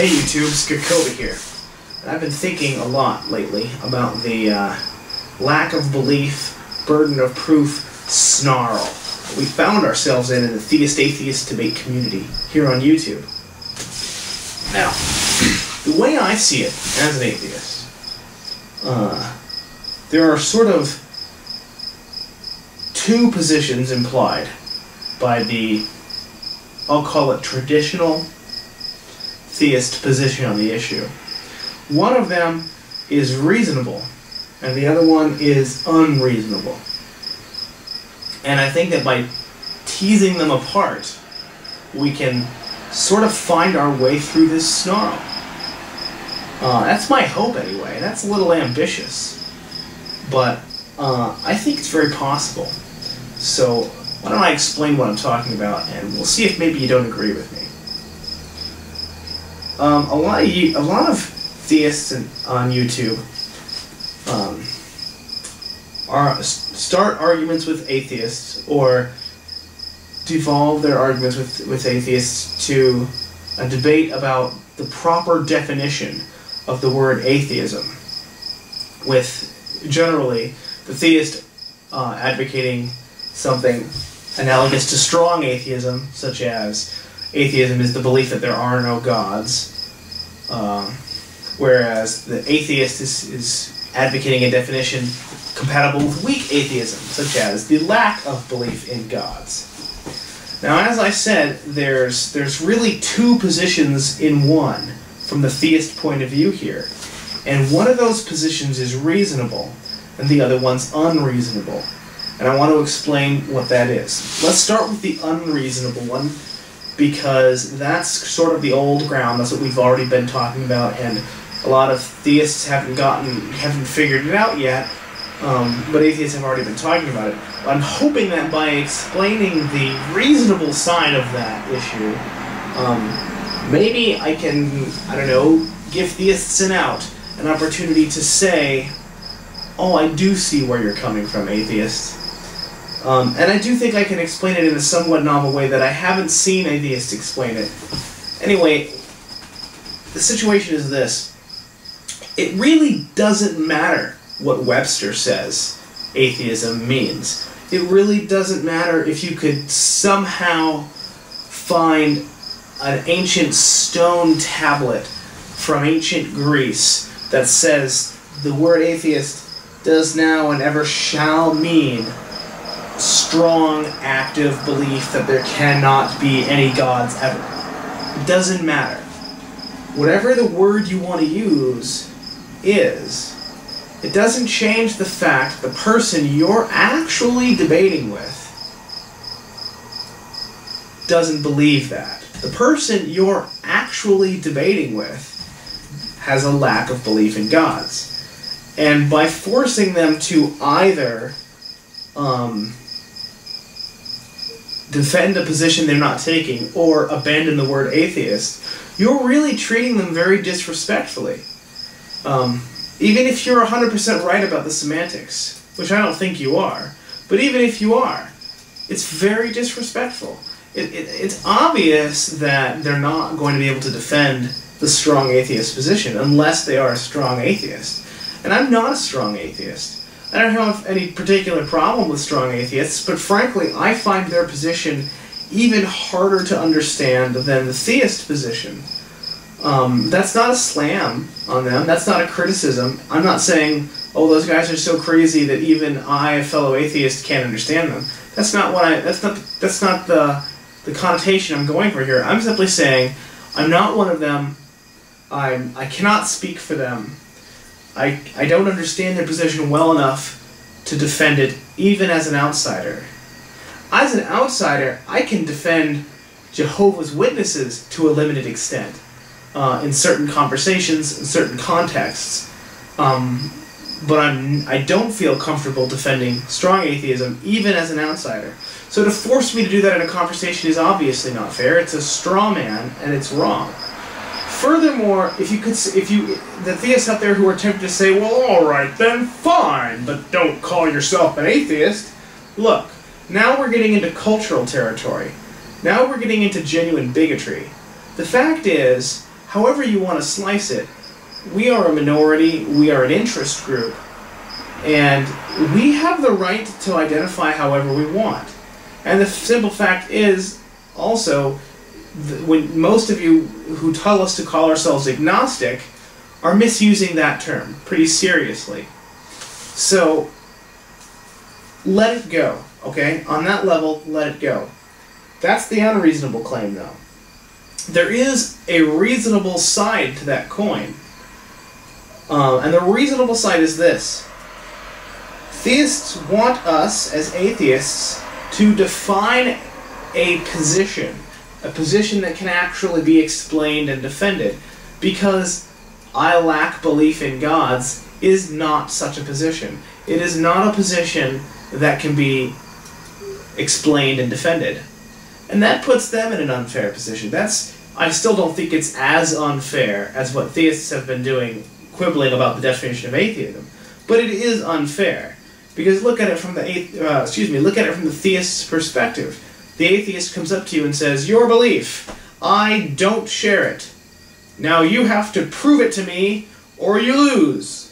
Hey YouTube, Skakoba here. I've been thinking a lot lately about the lack of belief, burden of proof, snarl that we found ourselves in the theist-atheist debate community here on YouTube. Now, the way I see it as an atheist, there are sort of two positions implied by the, I'll call it traditional theist position on the issue. One of them is reasonable, and the other one is unreasonable. And I think that by teasing them apart, we can sort of find our way through this snarl. That's my hope anyway. That's a little ambitious, but I think it's very possible. So why don't I explain what I'm talking about, and we'll see if maybe you don't agree with me. A lot of theists on YouTube start arguments with atheists, or devolve their arguments with atheists to a debate about the proper definition of the word atheism, with generally the theist advocating something analogous to strong atheism, such as atheism is the belief that there are no gods, whereas the atheist is advocating a definition compatible with weak atheism, such as the lack of belief in gods. Now, as I said, there's really two positions in one from the theist point of view here, and one of those positions is reasonable, and the other one's unreasonable. And I want to explain what that is. Let's start with the unreasonable one, because that's sort of the old ground. That's what we've already been talking about, and a lot of theists haven't figured it out yet, but atheists have already been talking about it. I'm hoping that by explaining the reasonable side of that issue, maybe I can, I don't know, give theists an opportunity to say, oh, I do see where you're coming from, atheist. And I do think I can explain it in a somewhat novel way that I haven't seen atheists explain it. Anyway, the situation is this. It really doesn't matter what Webster says atheism means. It really doesn't matter if you could somehow find an ancient stone tablet from ancient Greece that says the word atheist does now and ever shall mean strong, active belief that there cannot be any gods ever. It doesn't matter. Whatever the word you want to use is, it doesn't change the fact the person you're actually debating with doesn't believe that. The person you're actually debating with has a lack of belief in gods. And by forcing them to either defend a position they're not taking or abandon the word atheist, you're really treating them very disrespectfully. Even if you're 100% right about the semantics, which I don't think you are, but even if you are, it's very disrespectful. It's obvious that they're not going to be able to defend the strong atheist position unless they are a strong atheist. And I'm not a strong atheist. I don't have any particular problem with strong atheists, but frankly, I find their position even harder to understand than the theist position. That's not a slam on them. That's not a criticism. I'm not saying, oh, those guys are so crazy that even I, a fellow atheist, can't understand them. That's not what that's not the connotation I'm going for here. I'm simply saying I'm not one of them. I cannot speak for them. I don't understand their position well enough to defend it, even as an outsider. As an outsider, I can defend Jehovah's Witnesses to a limited extent. In certain conversations, in certain contexts, but I don't feel comfortable defending strong atheism, even as an outsider. So to force me to do that in a conversation is obviously not fair. It's a straw man, and it's wrong. Furthermore, the theists out there who are tempted to say, well, all right, then fine, but don't call yourself an atheist. Look, now we're getting into cultural territory. Now we're getting into genuine bigotry. The fact is, however you want to slice it, we are a minority, we are an interest group, and we have the right to identify however we want. And the simple fact is, also, when most of you who tell us to call ourselves agnostic are misusing that term pretty seriously. So, let it go, okay? On that level, let it go. That's the unreasonable claim, though. There is a reasonable side to that coin. And the reasonable side is this. Theists want us, as atheists, to define a position that can actually be explained and defended, because I lack belief in gods is not such a position. It is not a position that can be explained and defended. And that puts them in an unfair position. I still don't think it's as unfair as what theists have been doing, quibbling about the definition of atheism. But it is unfair. Because look at it from the theist's perspective. The atheist comes up to you and says, "Your belief, I don't share it. Now you have to prove it to me, or you lose."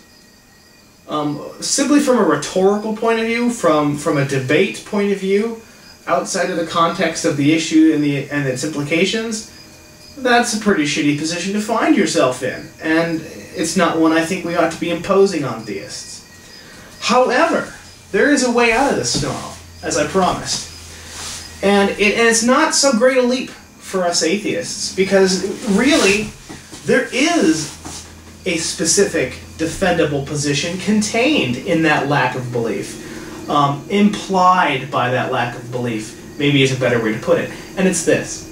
Simply from a rhetorical point of view, from a debate point of view, outside of the context of the issue and its implications, that's a pretty shitty position to find yourself in. And it's not one I think we ought to be imposing on theists. However, there is a way out of this snarl, as I promised. And it's not so great a leap for us atheists, because really, there is a specific defendable position contained in that lack of belief. Implied by that lack of belief, maybe is a better way to put it. And it's this.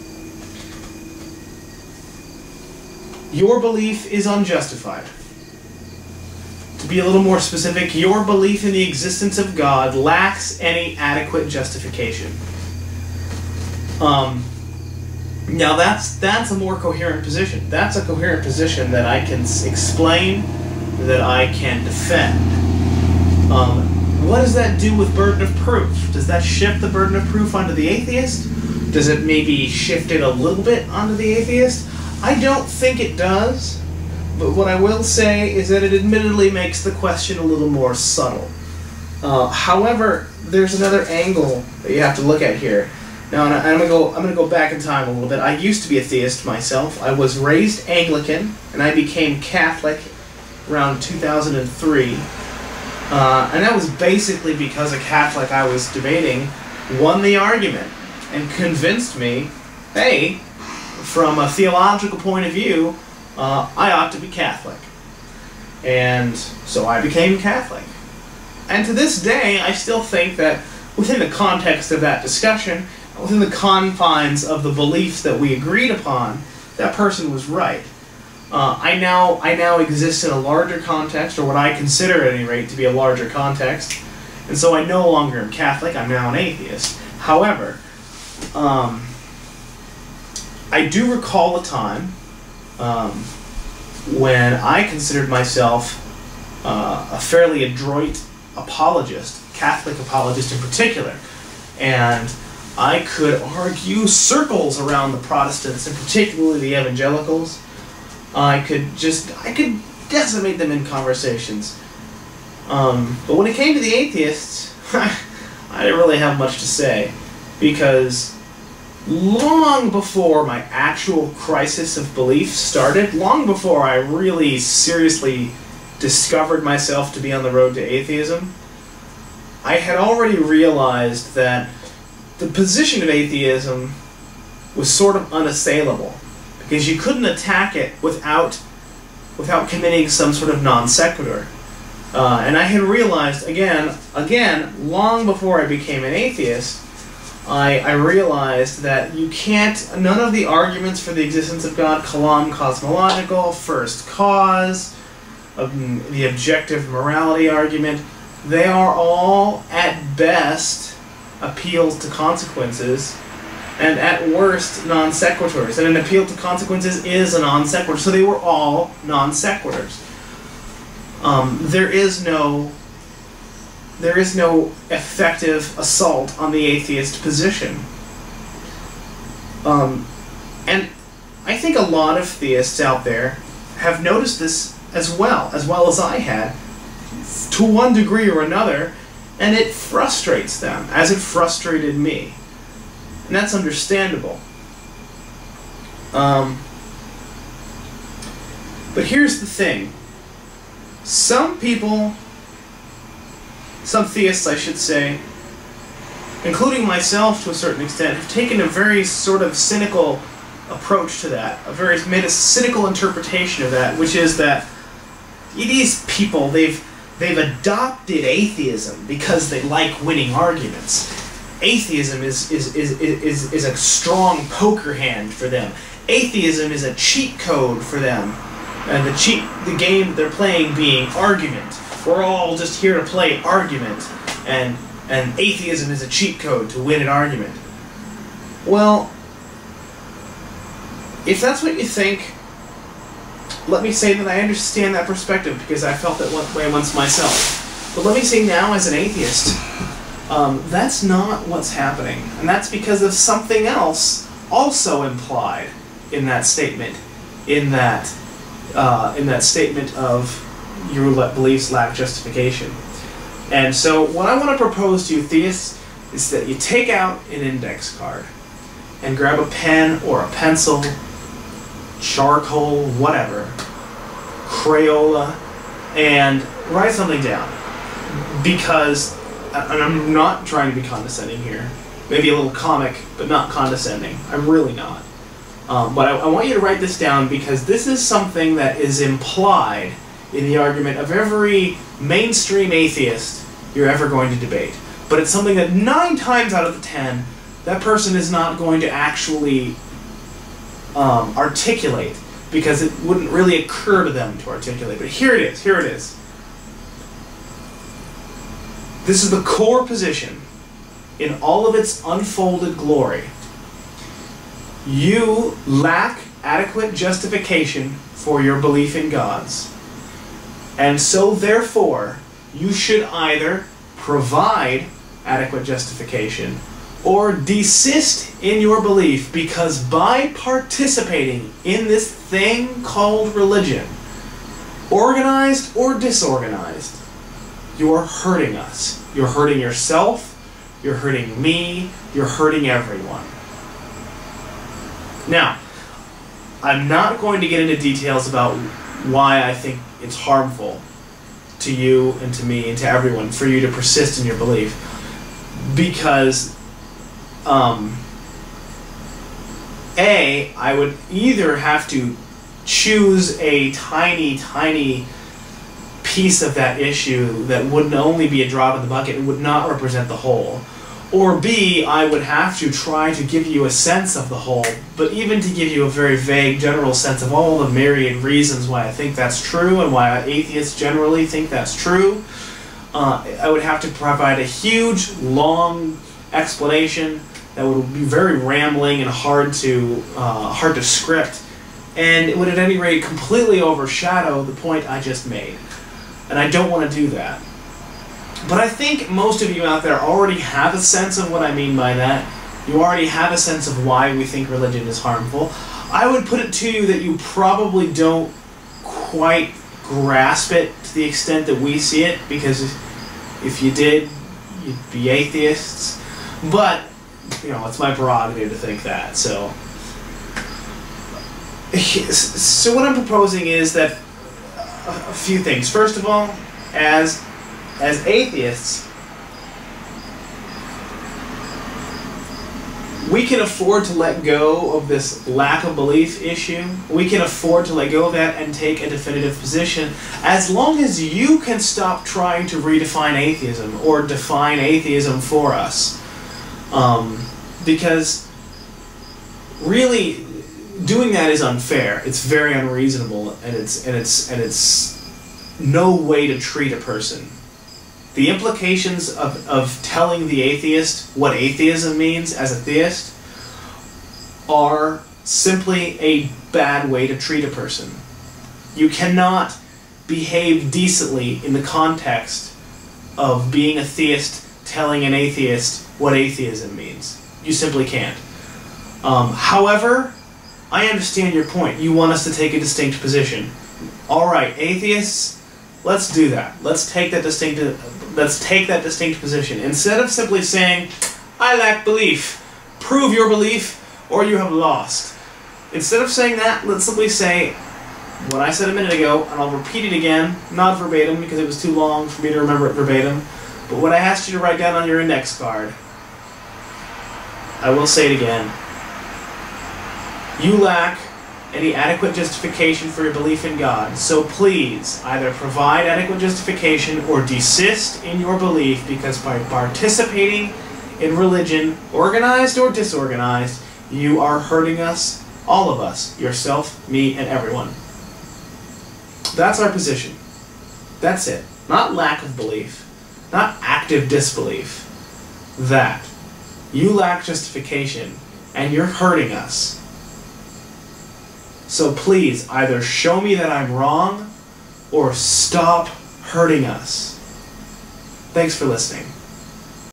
Your belief is unjustified. To be a little more specific, your belief in the existence of God lacks any adequate justification. Now that's a more coherent position. That's a coherent position that I can explain, that I can defend. What does that do with burden of proof? Does that shift the burden of proof onto the atheist? Does it maybe shift it a little bit onto the atheist? I don't think it does, but what I will say is that it admittedly makes the question a little more subtle. However, there's another angle that you have to look at here. Now, I'm gonna go back in time a little bit. I used to be a theist myself. I was raised Anglican, and I became Catholic around 2003. And that was basically because a Catholic I was debating won the argument and convinced me, hey, from a theological point of view, I ought to be Catholic. And so I became Catholic. And to this day, I still think that within the context of that discussion, within the confines of the beliefs that we agreed upon, that person was right. I now exist in a larger context, or what I consider at any rate to be a larger context, and so I no longer am Catholic, I'm now an atheist. However, I do recall a time when I considered myself a fairly adroit apologist, Catholic apologist in particular, and I could argue circles around the Protestants, and particularly the evangelicals. I could decimate them in conversations. But when it came to the atheists, I didn't really have much to say, because long before my actual crisis of belief started, long before I really seriously discovered myself to be on the road to atheism, I had already realized that the position of atheism was sort of unassailable, because you couldn't attack it without committing some sort of non sequitur. And I had realized, again, long before I became an atheist, I realized that you can't, none of the arguments for the existence of God, kalam cosmological, first cause, the objective morality argument, they are all, at best, appeals to consequences, and at worst, non sequiturs. And an appeal to consequences is a non sequitur, so they were all non sequiturs. There is no effective assault on the atheist position. And I think a lot of theists out there have noticed this as well as I had, to one degree or another, and it frustrates them, as it frustrated me. And that's understandable. But here's the thing. Some people, some theists I should say, including myself to a certain extent, have taken a very sort of cynical approach to that, made a cynical interpretation of that, which is that these people, they've adopted atheism because they like winning arguments. Atheism is a strong poker hand for them. Atheism is a cheat code for them. And the game they're playing being argument. We're all just here to play argument. And atheism is a cheat code to win an argument. Well, if that's what you think, let me say that I understand that perspective because I felt that way once myself. But let me say now as an atheist, that's not what's happening. And that's because of something else also implied in that statement. In that statement of your beliefs lack justification. And so what I want to propose to you theists is that you take out an index card and grab a pen or a pencil, charcoal, whatever, Crayola, and write something down. Because, and I'm not trying to be condescending here, maybe a little comic, but not condescending. I'm really not. But I want you to write this down because this is something that is implied in the argument of every mainstream atheist you're ever going to debate. But it's something that 9 times out of the 10, that person is not going to actually articulate because it wouldn't really occur to them to articulate. But here it is, here it is. This is the core position in all of its unfolded glory. You lack adequate justification for your belief in gods. And so, therefore, you should either provide adequate justification or desist in your belief because by participating in this thing called religion, organized or disorganized, you're hurting us. You're hurting yourself, you're hurting me, you're hurting everyone. Now, I'm not going to get into details about why I think it's harmful to you and to me and to everyone for you to persist in your belief. Because, A, I would either have to choose a tiny, tiny piece of that issue that would only be a drop in the bucket and would not represent the whole. Or B, I would have to try to give you a sense of the whole, but even to give you a very vague general sense of all the myriad reasons why I think that's true and why atheists generally think that's true, I would have to provide a huge, long explanation that would be very rambling and hard to script, and it would at any rate completely overshadow the point I just made. And I don't want to do that. But I think most of you out there already have a sense of what I mean by that. You already have a sense of why we think religion is harmful. I would put it to you that you probably don't quite grasp it to the extent that we see it, because if you did, you'd be atheists. But, you know, it's my prerogative to think that. So what I'm proposing is that a few things. First of all, as atheists, we can afford to let go of this lack of belief issue. We can afford to let go of that and take a definitive position as long as you can stop trying to redefine atheism or define atheism for us. Because really doing that is unfair. It's very unreasonable, and it's no way to treat a person. The implications of telling the atheist what atheism means as a theist are simply a bad way to treat a person. You cannot behave decently in the context of being a theist telling an atheist what atheism means. You simply can't. However, I understand your point. You want us to take a distinct position. All right, atheists, let's do that. Let's take that distinct position. Instead of simply saying, I lack belief, prove your belief, or you have lost. Instead of saying that, let's simply say what I said a minute ago, and I'll repeat it again, not verbatim because it was too long for me to remember it verbatim, but what I asked you to write down on your index card. I will say it again. You lack any adequate justification for your belief in God, so please either provide adequate justification or desist in your belief, because by participating in religion, organized or disorganized, you are hurting us, all of us, yourself, me, and everyone. That's our position. That's it. Not lack of belief, not active disbelief. That. You lack justification, and you're hurting us. So please, either show me that I'm wrong, or stop hurting us. Thanks for listening.